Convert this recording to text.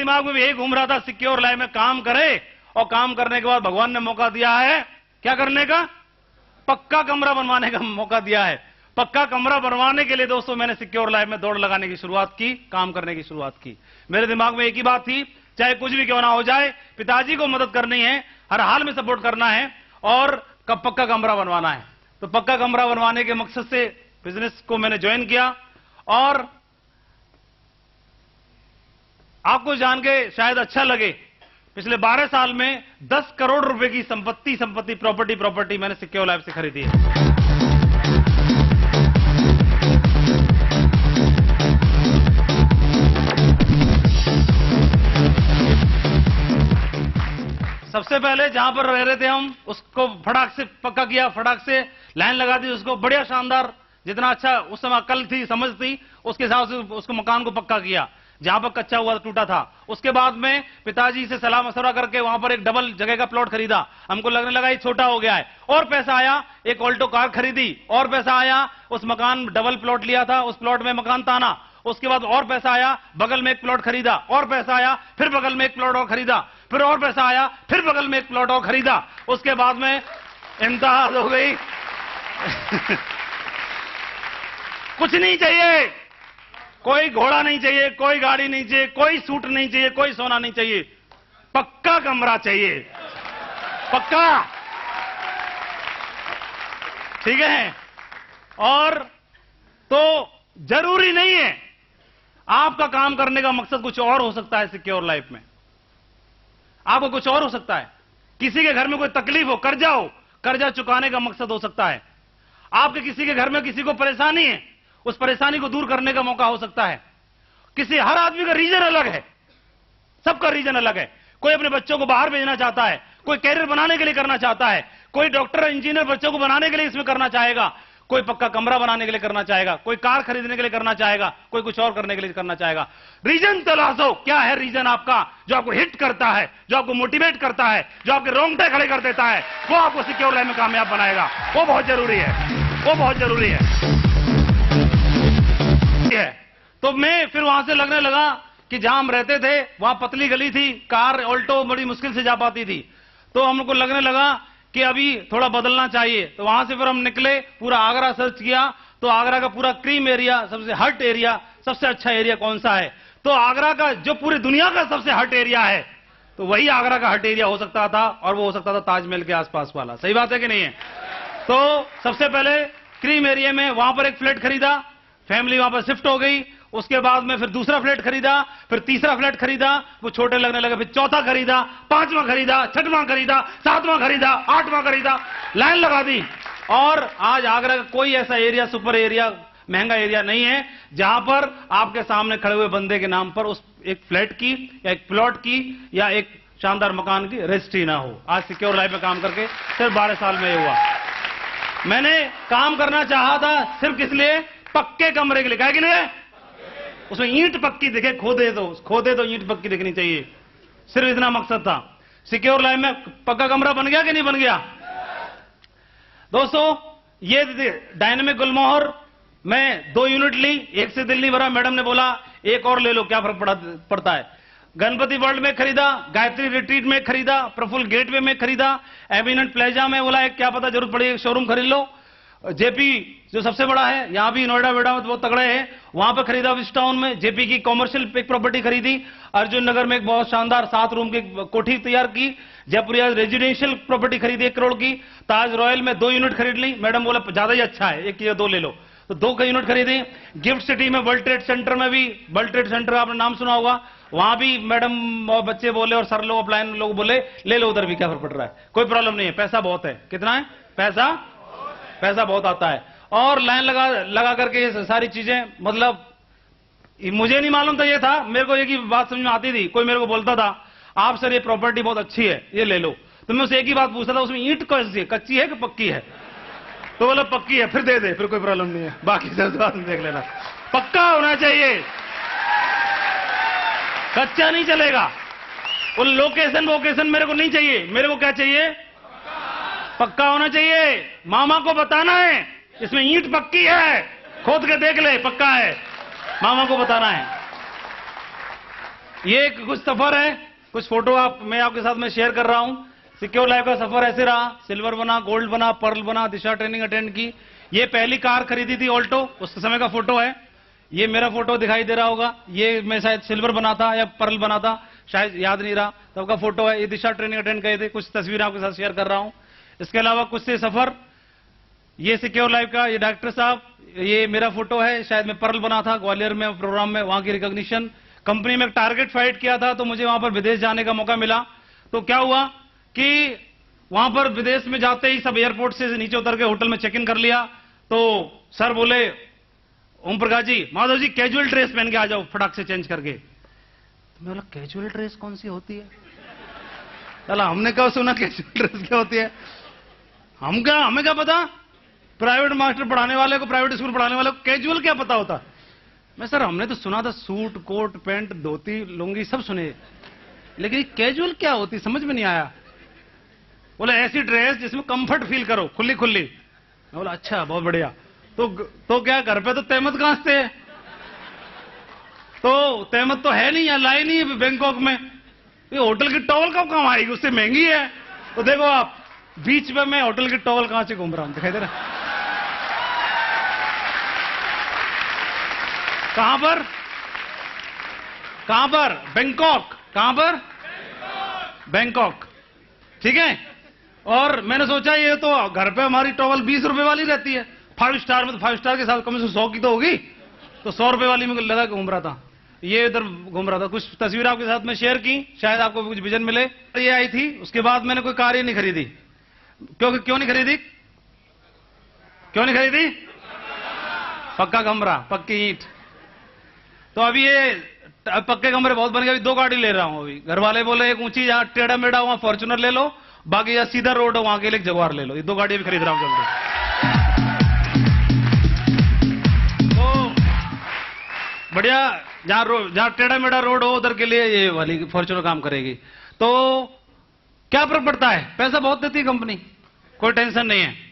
दिमाग में भी यही घूम रहा था, सिक्योर लाइफ में काम करे, और काम करने के बाद भगवान ने मौका दिया है क्या करने का, पक्का कमरा बनवाने का मौका दिया है। पक्का कमरा बनवाने के लिए दोस्तों मैंने सिक्योर लाइफ में दौड़ लगाने की शुरुआत की, काम करने की शुरुआत की। मेरे दिमाग में एक ही बात थी, चाहे कुछ भी क्यों ना हो जाए, पिताजी को मदद करनी है, हर हाल में सपोर्ट करना है, और कब पक्का कमरा बनवाना है। तो पक्का कमरा बनवाने के मकसद से बिजनेस को मैंने ज्वाइन किया। और आपको जान के शायद अच्छा लगे, पिछले 12 साल में 10 करोड़ रुपए की संपत्ति प्रॉपर्टी मैंने सिक्योर लाइफ से खरीदी है। सबसे पहले जहां पर रह रहे थे हम, उसको फटाक से पक्का किया, फटाक से लाइन लगा दी, उसको बढ़िया शानदार, जितना अच्छा उस समय अकल थी, समझ थी, उसके हिसाब से उसको मकान को पक्का किया। जहां पर कच्चा हुआ टूटा था, उसके बाद में पिताजी से सलाह मशवरा करके वहां पर एक डबल जगह का प्लॉट खरीदा। हमको लगने लगा ये छोटा हो गया है, और पैसा आया, एक ऑल्टो कार खरीदी, और पैसा आया, उस मकान डबल प्लॉट लिया था, उस प्लॉट में मकान ताना। उसके बाद और पैसा आया, बगल में एक प्लॉट खरीदा, और पैसा आया, फिर बगल में एक प्लॉट और खरीदा, फिर और पैसा आया, फिर बगल में एक प्लॉट और खरीदा। उसके बाद में इंतहा हो गई। कुछ नहीं चाहिए, कोई घोड़ा नहीं चाहिए, कोई गाड़ी नहीं चाहिए, कोई सूट नहीं चाहिए, कोई सोना नहीं चाहिए, पक्का कमरा चाहिए, पक्का, ठीक है। और तो जरूरी नहीं है, आपका काम करने का मकसद कुछ और हो सकता है। सिक्योर लाइफ में आपको कुछ और हो सकता है। किसी के घर में कोई तकलीफ हो, कर्जा चुकाने का मकसद हो सकता है। आपके किसी के घर में किसी को परेशानी है, उस परेशानी को दूर करने का मौका हो सकता है। हर आदमी का रीजन अलग है, सबका रीजन अलग है। कोई अपने बच्चों को बाहर भेजना चाहता है, कोई कैरियर बनाने के लिए करना चाहता है, कोई डॉक्टर इंजीनियर बच्चों को बनाने के लिए इसमें करना चाहेगा, कोई पक्का कमरा बनाने के लिए करना चाहेगा, कोई कार खरीदने के लिए करना चाहेगा, कोई कुछ और करने के लिए करना चाहेगा। रीजन तलाशो, क्या है रीजन आपका जो आपको हिट करता है, जो आपको मोटिवेट करता है, जो आपके रोंगटे खड़े कर देता है, वो आपको सिक्योर लाइफ में कामयाब बनाएगा। वो बहुत जरूरी है, वो बहुत जरूरी है। तो मैं फिर वहां से लगने लगा कि जहां हम रहते थे वहां पतली गली थी, कार ऑल्टो बड़ी मुश्किल से जा पाती थी। तो हमको लगने लगा कि अभी थोड़ा बदलना चाहिए। तो वहां से फिर हम निकले, पूरा आगरा सर्च किया, तो आगरा का पूरा क्रीम एरिया, सबसे हट एरिया, सबसे अच्छा एरिया कौन सा है। तो आगरा का जो पूरी दुनिया का सबसे हट एरिया है, तो वही आगरा का हट एरिया हो सकता था, और वो हो सकता था ताजमहल के आसपास वाला। सही बात है कि नहीं है। तो सबसे पहले क्रीम एरिया में वहां पर एक फ्लैट खरीदा, फैमिली वहां पर शिफ्ट हो गई। उसके बाद में फिर दूसरा फ्लैट खरीदा, फिर तीसरा फ्लैट खरीदा, वो छोटे लगने लगे, फिर चौथा खरीदा, पांचवां खरीदा, छठवां खरीदा, सातवां खरीदा, आठवां खरीदा, लाइन लगा दी। और आज आगरा का कोई ऐसा एरिया, सुपर एरिया, महंगा एरिया नहीं है जहां पर आपके सामने खड़े हुए बंदे के नाम पर उस एक फ्लैट की या एक प्लॉट की या एक शानदार मकान की रजिस्ट्री ना हो। आज सिक्योर लाइफ में काम करके सिर्फ 12 साल में ये हुआ। मैंने काम करना चाहा था सिर्फ किस लिए, पक्के कमरे के लिए। क्या के लिए, उसमें ईंट पक्की दिखे, खोदे तो ईंट पक्की दिखनी चाहिए, सिर्फ इतना मकसद था। सिक्योर लाइफ में पक्का कमरा बन गया कि नहीं बन गया दोस्तों। ये डायनेमिक गुलमोहर मैं 2 यूनिट ली, एक से दिल नहीं भरा, मैडम ने बोला एक और ले लो, क्या फर्क पड़ता है। गणपति वर्ल्ड में खरीदा, गायत्री रिट्रीट में खरीदा, प्रफुल्ल गेटवे में खरीदा, एमिनेंट प्लेजा में बोला क्या पता जरूरत पड़ी शोरूम खरीद लो। जेपी जो सबसे बड़ा है, यहां भी नोएडा वेडा में बहुत तगड़े हैं, वहां पर खरीदा विस्टाउन में। जेपी की कॉमर्शियल एक प्रॉपर्टी खरीदी, अर्जुन नगर में एक बहुत शानदार 7 रूम की कोठी तैयार की। जयपुरिया रेजिडेंशियल प्रॉपर्टी खरीदी 1 करोड़ की। ताज रॉयल में 2 यूनिट खरीद ली, मैडम बोला ज्यादा ही अच्छा है, 1 या 2 ले लो, तो 2 का यूनिट खरीदी। गिफ्ट सिटी में वर्ल्ड ट्रेड सेंटर में भी, वर्ल्ड ट्रेड सेंटर आपने नाम सुना होगा, वहां भी मैडम और बच्चे बोले और सर लोग अपलाइन लोग बोले ले लो, उधर भी क्या फर्क पड़ रहा है, कोई प्रॉब्लम नहीं है, पैसा बहुत है। कितना है पैसा बहुत आता है। और लाइन लगा करके ये सारी चीजें, मतलब मुझे नहीं मालूम था ये था, मेरे को एक ही बात समझ में आती थी, कोई मेरे को बोलता था आप सर ये प्रॉपर्टी बहुत अच्छी है, ये ले लो, तो मैं उसे एक ही बात पूछता था उसमें ईंट कैसी है, कच्ची है कि पक्की है, तो बोला पक्की है, फिर दे दे, फिर कोई प्रॉब्लम नहीं है, बाकी सब बात देख लेना, पक्का होना चाहिए, कच्चा नहीं चलेगा। वो लोकेशन मेरे को नहीं चाहिए, मेरे को क्या चाहिए, पक्का होना चाहिए। मामा को बताना है इसमें ईंट पक्की है, खोद के देख ले पक्का है, मामा को बताना है। ये कुछ सफर है, कुछ फोटो मैं आपके साथ में शेयर कर रहा हूं। सिक्योर लाइफ का सफर ऐसे रहा, सिल्वर बना, गोल्ड बना, पर्ल बना, दिशा ट्रेनिंग अटेंड की। ये पहली कार खरीदी थी ऑल्टो, उस समय का फोटो है। ये मेरा फोटो दिखाई दे रहा होगा, ये मैं शायद सिल्वर बना था या पर्ल बना था, शायद याद नहीं रहा, तब का फोटो है। ये दिशा ट्रेनिंग अटेंड किए थे, कुछ तस्वीर आपके साथ शेयर कर रहा हूं। इसके अलावा कुछ से सफर, ये सिक्योर लाइफ का, ये डॉक्टर साहब, ये मेरा फोटो है, शायद मैं पर्ल बना था ग्वालियर में प्रोग्राम में, वहां की रिकॉग्निशन। कंपनी में टारगेट फाइट किया था, तो मुझे वहां पर विदेश जाने का मौका मिला। तो क्या हुआ कि वहां पर विदेश में जाते ही सब एयरपोर्ट से नीचे उतर के होटल में चेक इन कर लिया। तो सर बोले, ओम प्रकाश जी, माधव जी कैजुअल ड्रेस पहन के आ जाओ, फटाक से चेंज करके। तो मैं बोला कैजुअल ड्रेस कौन सी होती है? चला, हमने कब सुना कैजुअल ड्रेस क्या होती है? हमें क्या पता, प्राइवेट मास्टर पढ़ाने वाले को, प्राइवेट स्कूल पढ़ाने वाले को कैजुअल क्या पता होता? मैं सर हमने तो सुना था सूट, कोट, पैंट, धोती, लुंगी सब सुने, लेकिन कैजुअल क्या होती समझ में नहीं आया। बोले ऐसी ड्रेस जिसमें कंफर्ट फील करो, खुली खुली। मैं बोला अच्छा, बहुत बढ़िया। तो क्या घर पे तो तहमत कांसते हैं, तो तहमत तो है नहीं, लाई नहीं है बैंकॉक में। ये होटल की टॉवल कब काम आएगी, उससे महंगी है। तो देखो आप, बीच में मैं होटल की टॉवल कहां से घूम रहा हूं, दिखाई दे रहा? कहां पर? बैंकॉक। कहां पर? बैंकॉक, ठीक है। और मैंने सोचा ये तो घर पे हमारी टॉवल 20 रुपए वाली रहती है, 5 स्टार में तो 5 स्टार के साथ कम से कम 100 की तो होगी, तो 100 रुपए वाली में लगा घूम रहा था। ये इधर घूम रहा था। कुछ तस्वीर आपके साथ में शेयर की, शायद आपको कुछ विजन मिले। ये आई थी, उसके बाद मैंने कोई कार ही नहीं खरीदी। क्यों नहीं खरीदी? पक्का कमरा, पक्की ईंट। तो अभी ये पक्के कमरे बहुत बन गए, अभी 2 गाड़ी ले रहा हूं। अभी घर वाले बोले एक ऊंची जहां टेढ़ा मेढ़ा वहां फॉर्च्यूनर ले लो, बाकी या सीधा रोड हो वहां के लिए जगुआर ले लो। ये 2 गाड़ी भी खरीद रहा हूं जल्दी। तो बढ़िया, जहां टेढ़ा मेढ़ा रोड हो उधर के लिए ये वाली फॉर्च्यूनर काम करेगी। तो क्या फर्क पड़ता है, पैसा बहुत देती है कंपनी, कोई टेंशन नहीं है।